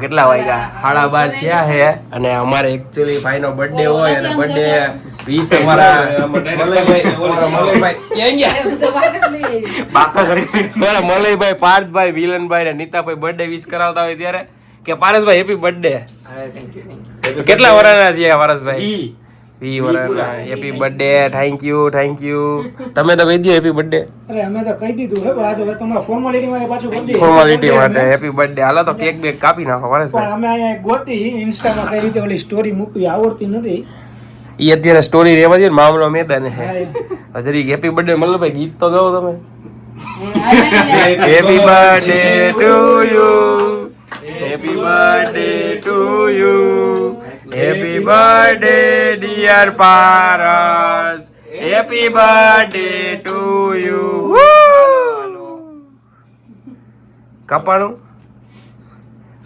કેટલા વાગ્યા 12:30 થયા હે અને અમારે એકચ્યુઅલી ભાઈનો બર્થડે હોય અને બર્થડે 20 અમારા મલયભાઈ પાર્થભાઈ વિલનભાઈ ને નીતાભાઈ બર્થડે વિશ કરાવતા હોય ત્યારે કે પારસભાઈ હેપી બર્થડે. કેટલા વર્ષના થયા પારસભાઈ? 20 વર્ષના. Happy birthday. Thank you. તમે તો કહી દો હેપી બર્થડે. અરે અમે તો કહી દીધું હે, આ તો તમારા ફોર્માલિટી માટે પાછું કહી દઈએ. ફોર્માલિટી માટે હેપી બર્થડે. હાલો તો કેક બેક કાપી નાખો પારસભાઈ. પણ અમે અહીંયા ગોતી ઇન્સ્ટામાં કઈ રીતે ઓલી સ્ટોરી મૂકવી આવડતી નથી. ઈ અત્યારે સ્ટોરી રેવા દે ને, મામલો મેદાન છે. હજરી હેપી બર્થડે મલ્લભાઈ ગીત તો ગાઓ તમે. Happy birthday to you, happy birthday to you, happy birthday dear Paras, happy birthday to you. કપાણું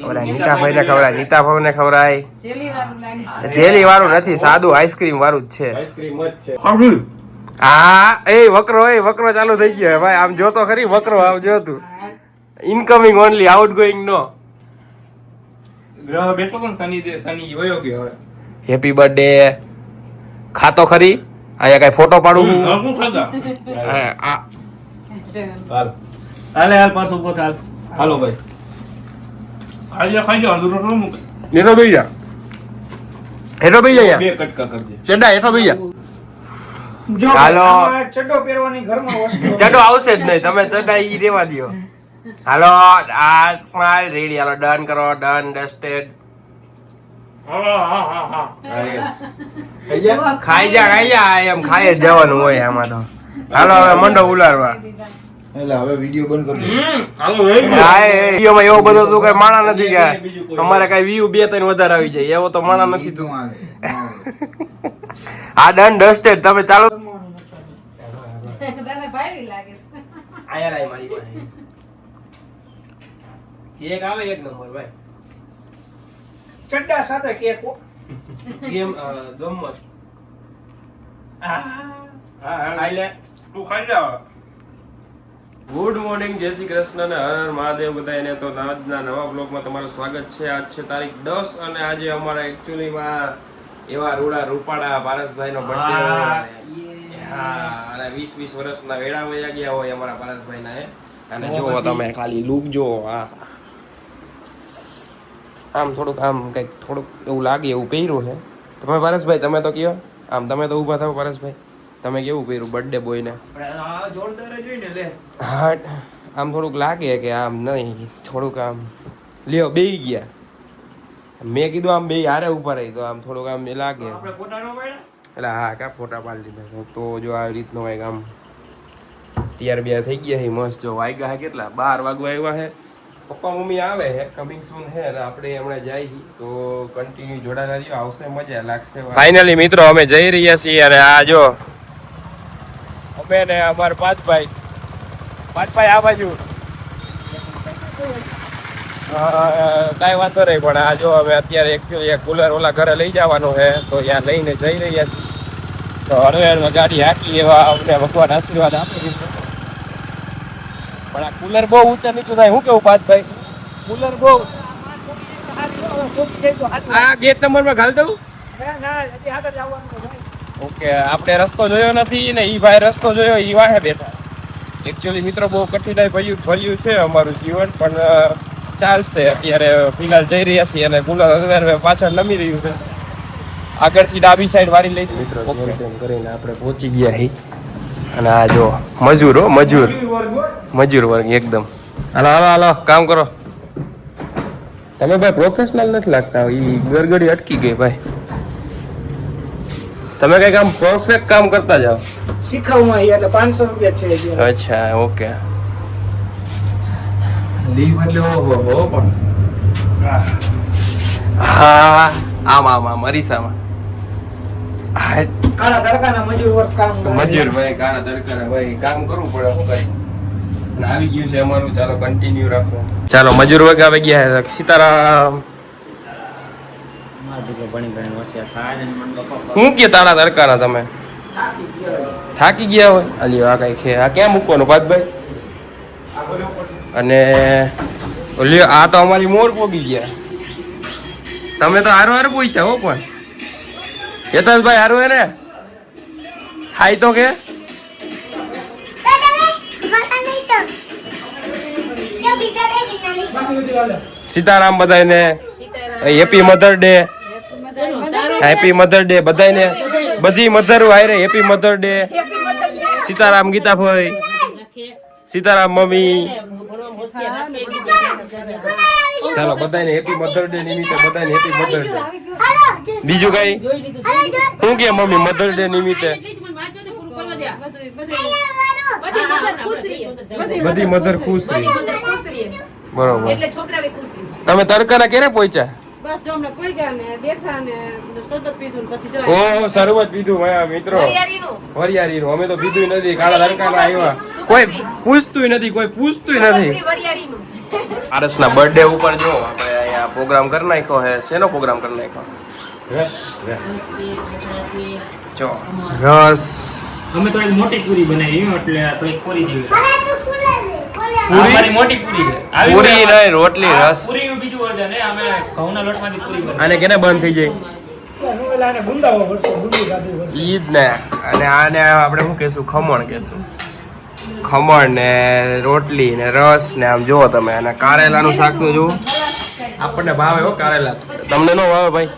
નીતાભાઈ ને ખવડાય, નીતાભાઈ ને ખવડાય. જેલી વાળું નથી, સાદું આઈસ્ક્રીમ વાળું જ છે. હા એ વકરો ચાલુ થઈ ગયો ભાઈ. આમ જોતો ખરી વકરો, આમ જોતું. ઇનકમિંગ ઓનલી, આઉટ ગોઈંગ નો. ગ્રહ બેઠો પણ શનિ વયો ગયો હવે. Happy birthday. ખાતો ખરી? અહીંયા કઈ ફોટો પાડું? હું ખાધા હાલે હાલ પાછું ઉભો થાલ. હાલો ભાઈ ખાઈ જાઓ. રોટલો મૂકે હેઠો બેહી જા, હેઠો બેહી જા. બે કટકા કરજે. ચડા હેઠો બેહી જા. જો હાલો. આમાં ચડ્ડો પહેરવાની ઘરમાં વસ્તુ ચડો આવશે જ નહીં, તમે ચડા ઈ રેવા દો. હાલો આ સ્માઈલ રેડી. હાલો ડન કરો. ડન ડસ્ટેડ. ખાઈ જા એમ ખાઈ જ જવાનું હોય આમાં તો. હાલો હવે મંડો ઉલારવા. એટલે હવે વિડિયો બંધ કરજો. હાલો ભાઈ વિડીયોમાં એવો બધો તું કઈ માણા નથી કે અમારે કઈ વ્યૂ 2-3 વધારે આવી જાય એવો તો માણા નથી તું. આ ડન ડસ્ટેડ. તમે ચાલો. કેક આવે એક નંબર ભાઈ. ચડ્ડા સાથે કેક ગેમ ગમત. ખાઈ લે. તું ખાઈ જા. ગુડ મોર્નિંગ, જય શ્રી કૃષ્ણ અને હર હર મહાદેવ બધાને. તો આજના નવા બ્લોગમાં તમારું સ્વાગત છે. આજ છે તારીખ 10 અને આજે અમારા એકચ્યુઅલીમાં એવા રૂડા રૂપાડા પારસભાઈનો બર્થડે હોય. હા અને 20 વર્ષના વેડા વયા ગયા હોય અમારા પારસભાઈના. અને જુઓ તમે ખાલી લુક જુઓ. હા આમ થોડુંક આમ કંઈક થોડુંક એવું લાગે એવું પહેર્યું છે. તમે પારસભાઈ તમે તો કયો આમ, તમે તો ઊભા થાવ પારસભાઈ. તમે કેવું પહેર્યું બર્થડે બોયને? હા આમ થોડુંક લાગે કે આમ નહીં, થોડુંક આમ લ્યો બેહી ગયા. મેં કીધું આમ બે હારે ઉભા રહી તો આમ થોડુંક આમ લાગે. એટલે હા કા ફોટા પાડી લીધા. તો જો આવી રીતનો કંઈક આમ તૈયાર બે થઈ ગયા છે મસ્ત. જો વાગ્યા છે કેટલા? 12 વાગવા આવ્યા છે. પપ્પા મમ્મી આવે છે, કમિંગ સૂન છે. આપણે હમણાં જઈએ તો કન્ટિન્યુ જોડાના રહ્યો, આવશે મજા લાગશે. ફાઇનલી મિત્રો અમે જઈ રહ્યા છીએ અને આ જો અમે ને અમારા પાર્થભાઈ આ બાજુ કાંઈ વાંધો નહીં. પણ આ જો અમે અત્યારે એકચ્યુઅલી કુલર ઓલા ઘરે લઈ જવાનું છે તો ત્યાં લઈને જઈ રહ્યા છીએ. તો હળવેળમાં ગાડી હાકી એવા અમને ભગવાન આશીર્વાદ આપી દીધો. પણ આ કુલર બહુ ઊંચા નીચું થાય. શું કેવું પાર્થભાઈ? કુલર બહુ આ ગેટ નંબરમાં ઘાલ દઉં. ઓકે આપણે રસ્તો જોયો નથી ને ઈ ભાઈ રસ્તો જોયો, ઈ વાહે બેઠા. એકચ્યુઅલી મિત્રો બહુ કઠિનાઈ ભર્યું છે અમારું જીવન, પણ ચાલશે. અત્યારે ફિલહાલ જઈ રહ્યા છીએ અને કુલર પાછળ નમી રહ્યું છે. આગળથી ડાબી સાઈડ વારી લઈ મિત્રો કરીને આપણે પહોંચી ગયા છીએ. અને આ જો મજૂર વર્ગ એકદમ. હાલો કામ કરો. તમે ભાઈ પ્રોફેશનલ નથી લાગતા. ઈ ગરગડી અટકી ગઈ ભાઈ. તમે કઈ કામ પરફેક્ટ કામ કરતા જાઓ. શીખવવા એટલે 500 રૂપિયા છે. અચ્છા ઓકે. લીવ એટલે ઓહો પણ હા આમ અરીસામાં કાળા તડકાના મજૂર વર્ગ કામ મજૂર ભાઈ કાળા તડકાના ભાઈ કામ કરવું પડે. શું કરી અને આવી ગયું છે અમારું. ચાલો કન્ટિન્યુ રાખો. ચાલો મજૂર વર્ગ આવી ગયા છે. સીતારામ. શું કે તારા તડકાના તમે થાકી ગયા હોય? અલ્યો આ કઈ છે. આ ક્યાં મૂકવાનું પાર્થભાઈ? અને લ્યો આ તો અમારી મોર પોગી ગયા. તમે તો હારું હારું પૂછ્યા હો પણ યતનભાઈ હારું હે ને ખાઈ તો કે સીતારામ બધાને હેપી મધર ડે બધાને બધી મધર હારે happy mother day Sitaram Gitabhai Sitaram mummy ચાલો બધાને હેપી મધર ડે નિમિત્તે બધાને હેપી મધર ડે બીજું કઈ શું કે મમ્મી મધર ડે નિમિત્તે બધી મધર ખુશ રહી બરોબર એટલે છોકરા બી ખુશ રહી. તમે તડકાના ક્યારે પહોંચ્યા બસ જો હમણાં કોઈ ગયા ને બેઠા ને શરબત પીધું ને પછી જો ઓહો શરબત પીધું મારા મિત્રો વરિયાળીનું અમે તો પીધું નથી કાળા તડકાના આવ્યા કોઈ પૂછતું નથી વરિયાળીનું આરસના બર્થડે ઉપર જો આપણે અહીંયા પ્રોગ્રામ કરી નાખ્યો હે શેનો પ્રોગ્રામ કરી નાખ્યો જો રસ અમે તો એક મોટી પૂરી બનાવી એટલે તો એક પૂરી જેવી અમારી મોટી પૂરી છે આવી પૂરી નહીં રોટલી રસ પૂરીનું બીજું વર્ઝન છે અમે ઘઉંના લોટમાંથી પૂરી બનાવી આને કેને બંધ થઈ જાય આને ગુંદાવો પડશે ગુંદી ગાદી પડશે ઈ જ ને અને આને આપણે શું કહેશું ખમણ કહેશું ખમણ ને રોટલી ને રસ ને આમ જુઓ તમે અને કારેલાનું શાક તો જુઓ આપણને ભાવે હો કારેલા તમને નો ભાવે ભાઈ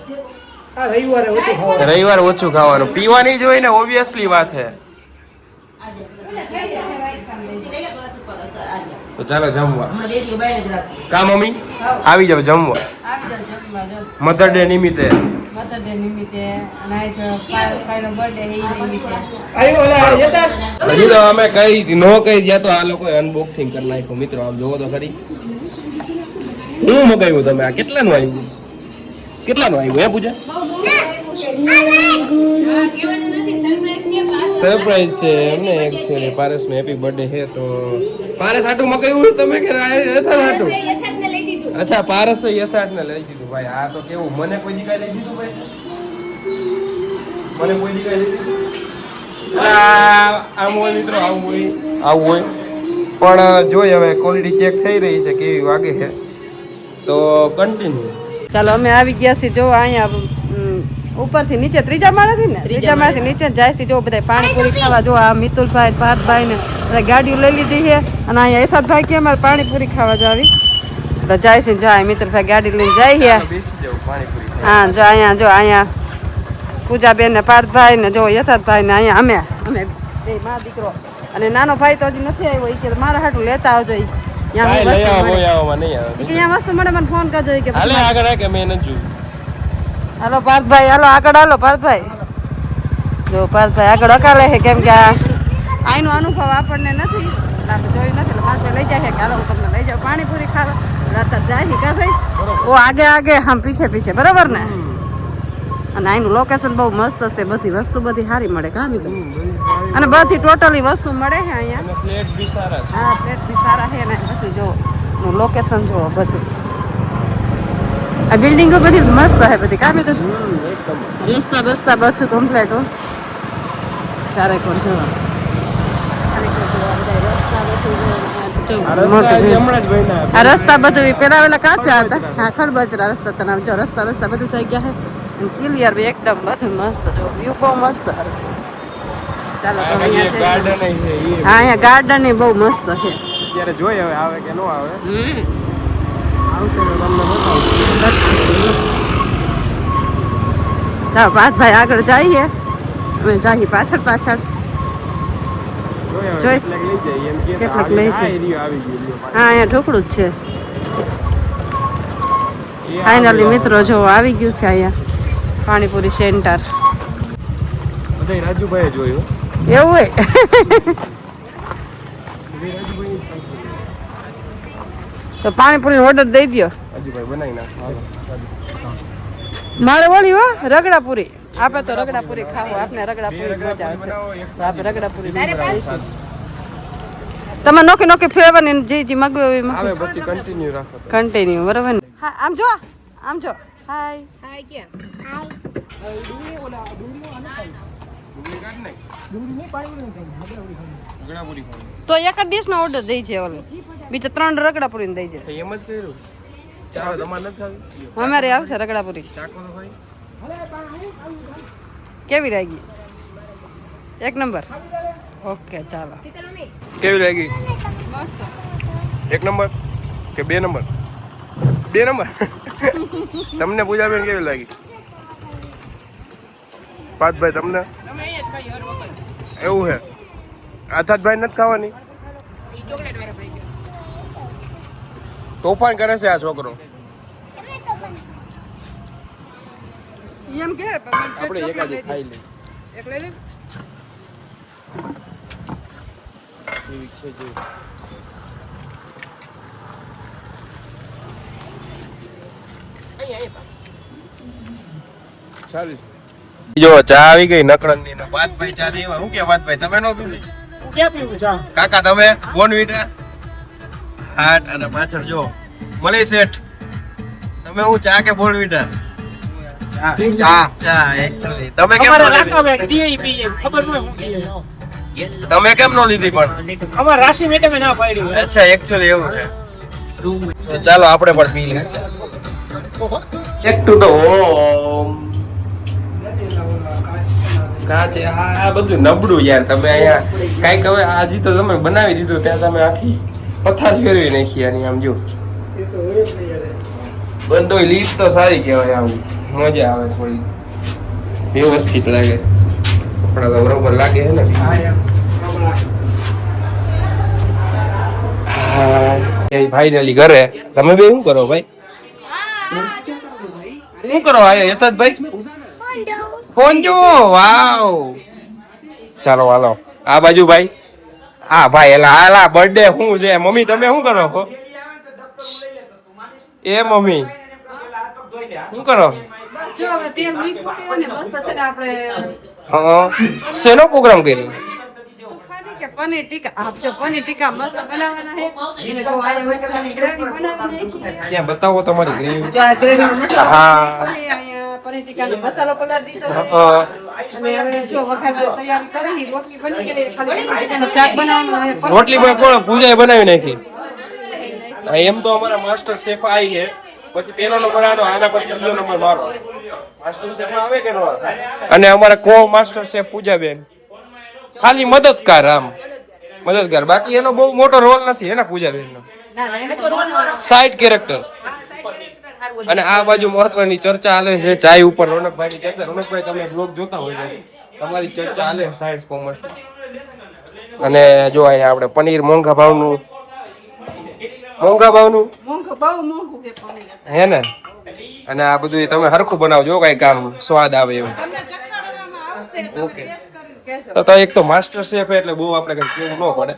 આ રવિવારે ઓછું ખાવાનું. રવિવાર ઓછું ખાવાનું પીવાની જ હોય ને ઓબ્વિયસલી વાત છે તો ચાલો જમવા કા મમ્મી આવી જાવ જમવા મધર ડે નિમિત્તે આવ્યો ઓલા યતા હજી તો અમે કઈ નો કઈ જ્યાં તો આ લોકોએ અનબોક્સિંગ કરી નાખ્યું મિત્રો આમ જોવો તો ખરી હું મગાવ્યું તમે આ કેટલાનું આવ્યું હે પૂજા સરપ્રાઈઝ છે એમને એકચ્યુઅલી પારસનો હેપી બર્થડે છે તો પારસ હાટું મગાવ્યું તમે કે યથાર્થ હાટું અચ્છા પારસ યથાર્થને લઈ દીધું ભાઈ આ તો કેવું મને કોઈ દી કાંઈ લઈ દીધું ભાઈ મને કોઈ દી કાંઈ લઈ દીધું આમ હોય મિત્રો આવું હોય પણ જોઈ હવે ક્વોલિટી ચેક થઈ રહી છે કેવી વાગે છે તો કન્ટિન્યુ ચાલો અમે આવી ગયા છીએ જો અહીંયા ઉપરથી નીચે ત્રીજા માળેથી ને ત્રીજા માળેથી નીચે જાય છે જો બધા પાણીપુરી ખાવા જો આ મિતુલભાઈ ભારતભાઈ ને બધા ગાડીઓ લઈ લીધી છે અને અહીંયા યથાર્થભાઈ કે અમારે પાણીપુરી ખાવા જાવી તો જાય છે જો આ મિતુલભાઈ ગાડી લઈને જાય છે હા જો અહીંયા પૂજાબેન ને પાર્થભાઈ ને જો યથાર્થભાઈ ને અહીંયા અમે બે મા દીકરો અને નાનો ભાઈ તો હજી નથી આવ્યો એ કે મારા હાટું લેતા આવજો અહીંયા મસ્ત મળે મને ફોન કરજો કે હાલો પાર્થભાઈ હાલો પાર્થભાઈ જો પાર્થભાઈ આગળ અકાલે છે કેમ કે આનો અનુભવ આપણને નથી આપણે જોયું નથી એટલે પાર્થભાઈ લઈ જાય કે હાલો હું તમને લઈ જાઉં પાણીપુરી ખાવા રાત જાય કા ભાઈ ઓ આગે હમ પીછે બરોબર ને અને આનું લોકેશન બહુ મસ્ત છે બધી વસ્તુ બધી સારી મળે કામ તો અને બધી ટોટલી વસ્તુ મળે છે અહીંયા ફ્લેટ બી સારા છે હા ફ્લેટ બી સારા છે ને બધું જો લોકેશન જુઓ બધું આ બિલ્ડિંગો બધી મસ્ત છે બધી કામ તો રસ્તા બસ્તા બધું કમ્પ્લીટ હો ચારે કોર જો આ રસ્તા બધું પેલા વેલા કાચા હતા હા ખડબચરા રસ્તા તને જો રસ્તા બસ્તા બધું થઈ ગયા છે ક્લિયર બી એકદમ બધું મસ્ત જો વ્યૂ બહુ મસ્ત ચાલો તો અહીંયા અહીંયા ગાર્ડન ની બહુ મસ્ત છે અત્યારે જોઈ હવે આવે કે નો આવે ચાલો પાર્થભાઈ આગળ જઈએ અમે જઈએ પાછળ જોઈશ કેટલાક લઈ જાય હા અહીંયા ઢોકળું જ છે ફાઇનલી મિત્રો જો આવી ગયું છે અહીંયા પાણીપુરી સેન્ટર બધા રાજુભાઈ જોયું એવું હોય તો પાણીપુરી ઓર્ડર દઈ દો રાજુભાઈ બનાવી નાખ મારે ઓળી હો રગડાપુરી આપણે તો રગડાપુરી ખાવું આપણે રગડાપુરી મજા આવશે તો આપણે રગડાપુરી લઈશું તમે નોકી ફ્લેવર ની જે મગવે આવે પછી કન્ટિન્યુ રાખો કન્ટિન્યુ બરાબર ને હા આમ જો હાય કેમ તો એક જ ડીશ નો ઓર્ડર દઈ છે ઓલો બીજા 3 રગડાપુરી દઈ છે એમ જ કર્યું ચાલો તમારે નથી ખાવી અમારે આવશે રગડાપુરી ચાખો તો ભાઈ કેવી લાગી એક નંબર ઓકે ચાલો કેવી લાગી એક નંબર કે 2 નંબર 2 નંબર તમને પૂજાબેન કેવી લાગી પાર્થભાઈ તમને એવું છે આથાતભાઈ નથી ખાવાની તોફાન કરે છે આ છોકરો એમ કે આપણે એકાદી ખાઈ લઈએ એક લઈ લે જેવી છે જેવી સારી છે જો ચા આવી ગઈ નકળંગની ને વાતભાઈ ચા લેવા હું કે વાતભાઈ તમે નો પીધી ક્યાં પીવું ચા કાકા તમે બોનવીટા હાટ અને પાછળ જો મળી શેઠ તમે હું ચા કે બોનવીટા ચા ચા એકચ્યુઅલી તમે કેમ અમારે નો લીધી? રાખવા દીએ પીએ ખબર ન હોય હું પીએ તમે કેમ નો લીધી પણ અમાર રાશિ મેડમે ના પાડી અચ્છા એકચ્યુઅલી એવું છે તો ચાલો આપણે પણ પી લઈએ એક ટુ ધ હોમ કાચે આ બધું નબળું યાર તમે અહીંયા કાંઈક હવે આજે તો તમે બનાવી દીધું ત્યાં તમે આખી પથારી ફેરવી નાખી આની આમ જો બંધો લીટ તો સારી કહેવાય આમ મજા આવે થોડી વ્યવસ્થિત લાગે કપડા તો બરોબર લાગે છે ને ફાઇનલી ઘરે તમે બે શું કરો ભાઈ શું કરો આયો યથાર્થભાઈ ફોન જો વાવ ચાલો હાલો આ બાજુ ભાઈ હા ભાઈ એલા હાલા બર્થડે શું છે મમ્મી તમે શું કરો છો એ મમ્મી શું કરો બસ જો હવે તેલ મૂક્યું છે ને બસ પછી આપણે હા શેનો પ્રોગ્રામ કર્યો ખાલી કે પનીર ટીકા આપજો પનીર ટીકા મસ્ત બનાવવાના છે અને જો આ મસાલાની ગ્રેવી બનાવવાની છે ક્યાં બતાવો તમારી ગ્રેવી જો આ ગ્રેવી મસાલો હા. અહીંયા પનીર ટીકાનો મસાલો પલાળ દીધો છે હા અને હવે જો વઘારવાની તૈયારી કરી રોટલી બની ગઈ ખાલી પનીર ટીકાનું શાક બનાવવાનું છે રોટલી પણ કોણ પૂજાએ બનાવી નાખી હા, એમ તો અમારા માસ્ટર શેફ આવી છે પછી પેલો નંબર આનો આના પછી બીજો નંબર મારો માસ્ટર શેફ આવે કે ન આવે અને અમારા કો માસ્ટર શેફ પૂજાબેન ખાલી મદદગાર આમ મદદગાર બાકી એનો બહુ મોટો રોલ નથી એના પૂજાબેનનો ના ના એને તો રોલ સાઇડ કેરેક્ટર અને આ બાજુ મહત્વની ચર્ચા હાલે છે ચાય ઉપર રોનકભાઈની ચર્ચા રોનકભાઈ તમે બ્લોગ જોતા હોય છે તમારી ચર્ચા હાલે સાયન્સ કોમર્સ અને જો અહીંયા આપણે પનીર મોંઘા ભાવનું મોંઘું બહુ મોંઘું છે પનીર હે ને અને આ બધું તમે હરખું બનાવજો કઈ કામ સ્વાદ આવે એવું તમને ચખાડવામાં આવશે તમે ઓકે. ટેસ્ટ કરીને કહેજો તો એક તો માસ્ટર શેફ એટલે બહુ આપણે કઈ કેવું ન પડે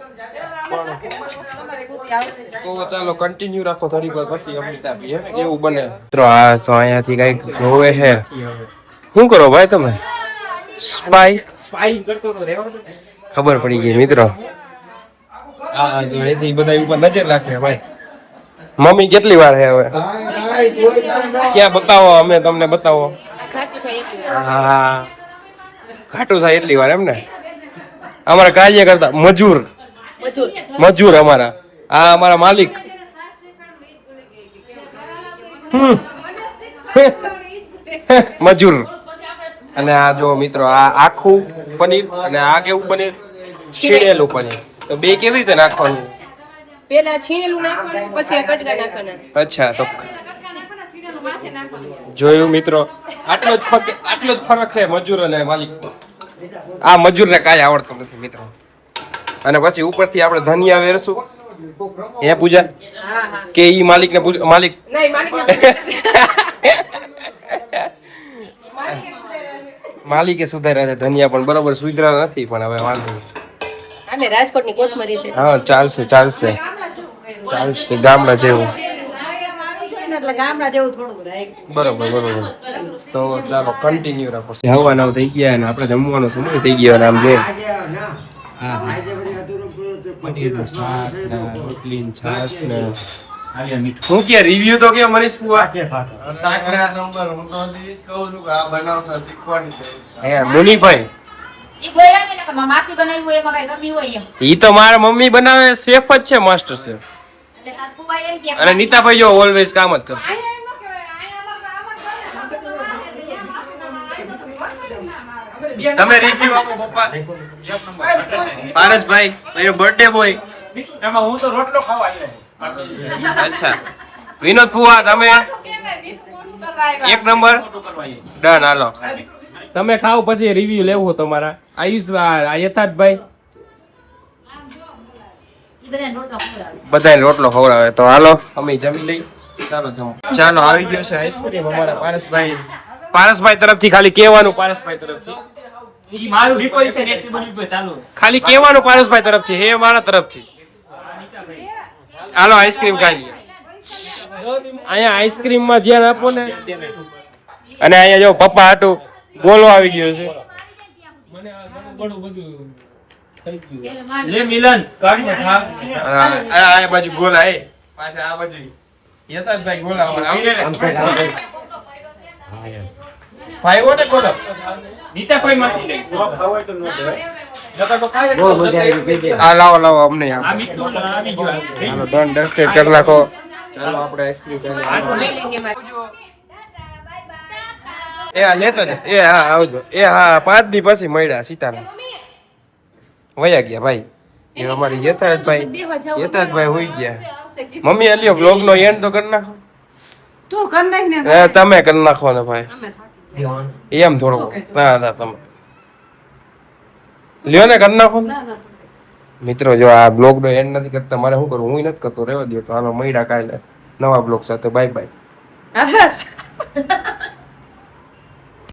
તમારે ગોતી આવશે તો ચાલો કન્ટિન્યુ રાખો થોડીક વાર પછી અમૃત આપીએ એવું બને મિત્રો આ તો અહીંયાથી કઈક જોવે છે શું કરો ભાઈ તમે સ્પાઈ ખબર પડી ગઈ મિત્રો હા જો એથી બધા ઉપર નજર રાખે ભાઈ મમ્મી કેટલી વાર છે હવે ક્યાં બતાવો અમે તમને બતાવો હા ઘાટું થાય એટલી વાર એમ ને અમારા કાર્ય કરતા મજૂર અમારા આ અમારા માલિક મજૂર અને આ જો મિત્રો આ આખું પનીર અને આ કેવું પનીર છીણેલું પનીર તો બે કેવી રીતે નાખવાનું પેલા છીણેલું નાખવાનું પછી આ કટકા નાખવાના અચ્છા તો જોયું મિત્રો આટલો જ ફરક છે મજૂર અને માલિક આ મજૂરને કાંઈ આવડતું નથી મિત્રો અને પછી ઉપરથી આપણે ધનિયા વેરશું હે પૂજા કે ઈ માલિકને માલિક નહીં માલિક માલિકે સુધાર્યા છે ધનિયા પણ બરોબર સુધરા નથી પણ હવે વાંધો નહીં. અને રાજકોટની કોથમરી છે હા ચાલશે ગામડા જેવું એટલે ગામડા જેવું થોડું રાખ બરોબર તો ચાલો કન્ટિન્યુ રાખો હવાના થઈ ગયા અને આપણે જમવાનો સમય થઈ ગયો અને આમ જો પનીરનું શાક ને રોટલી ને છાશ ને હું કે રિવ્યુ તો કે મનીષ પુઆ શાકના નંબર હું તો ઈ કહું છું કે આ બનાવતા શીખવાની હે મુનીભાઈ ઈ બોલ્યા ને કે માસી બનાવી હોય એમાં કઈ ગમી હોય એમ ઈ તો મારા મમ્મી બનાવે શેફ જ છે માસ્ટર શેફ અને નીતાભાઈ જો ઓલવેઝ કામ જ કરે. તમે રિવ્યુ આપો પપ્પા. પારસભાઈ એનો બર્થડે બોય. એમાં હું તો રોટલો ખાવા આવ્યો. અચ્છા વિનોદ ફુવા તમે એક નંબર ડન. હાલો તમે ખાવ પછી રિવ્યુ લેવું તમારા. આયુષ યથાર્થભાઈ બધાને રોટલો ખવડાવે. તો હાલો અમે જમી લઈ. ચાલો જમો. ચાલો આવી ગયો છે આઈસ્ક્રીમ અમારા પારસભાઈ તરફથી. ખાલી કહેવાનું પારસભાઈ તરફથી. ઈ મારું રિપોર્ટ છે રેસીપી બની ચાલુ. ખાલી કહેવાનું પારસભાઈ તરફથી. હે મારા તરફથી. હાલો આઈસ્ક્રીમ ખાઈ લ્યો. અહીંયા આઈસ્ક્રીમ માં ધ્યાન આપો ને. અને અહીંયા જો પપ્પા હાટુ ગોલો આવી ગયો છે. લે મિલન કાઢી નાખ. આ બાજુ ગોલા એ પાછા આ બાજુ યથાર્થભાઈ ગોલા ભાઈ ઓને ગોલો નીતાભાઈ માંથી જોબ ખાવાય તો ન દેવાય. નકર તો ખાય બહુ મજા આવી ગઈ. આ લાવો અમને આ આપો. મિત્રો આવી ગયો. હાલો ડન ડસ્ટેડ કરી નાખો. ચાલો આપણે આઈસ્ક્રીમ એ હા લેતો જ. એ હા આવજો. એ હા 5 દી પછી મળ્યા સીતારામ. વયા ગયા ભાઈ. એ અમારી યથાર્થભાઈ હોઈ ગયા. મમ્મી અલ્યો બ્લોગ નો એન્ડ તો કરી નાખો. તું કર નાખ ને એ તમે કરી નાખો ને ભાઈ. અમે થાકી એમ થોડું ના તમે લ્યો ને કરી નાખો ને. મિત્રો જો આ બ્લોગ નો એન્ડ નથી કરતા મારે શું કરવું? હું નથી કરતો. રહેવા દો. તો હાલો મળ્યા કાલે નવા બ્લોગ સાથે. Bye bye. ગયા.